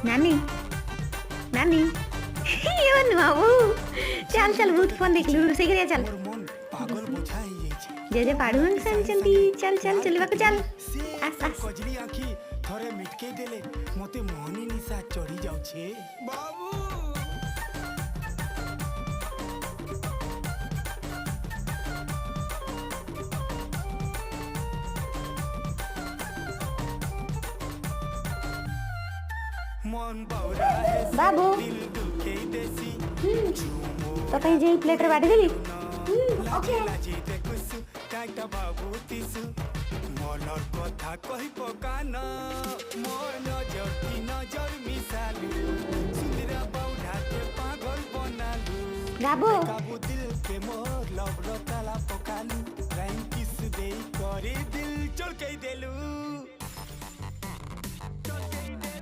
नानी नानी ये नुआ वो चल चल भूत फोन देख लू से करिया चल जे पाड़ुन सन चंदी चल चल चलवा को चल आस आस कजली आखी थरे मिटके देले मते मोहनी निशा चढ़ी जाउ छे बाबू मन बाउरा है बाबू दिल दुखे देसी तो कहीं जे प्लेट रे बाटी देली ओके लाजी देखुसु काटा बाबू तिसु मनर कथा कहि पकान मोर नजर की नजर मिसालु सुंदरा बाउरा के पागल बनालु गाबू काबू दिल के मोर लव रो ताला पकालु राइन किस दे करे दिल चड़के देलु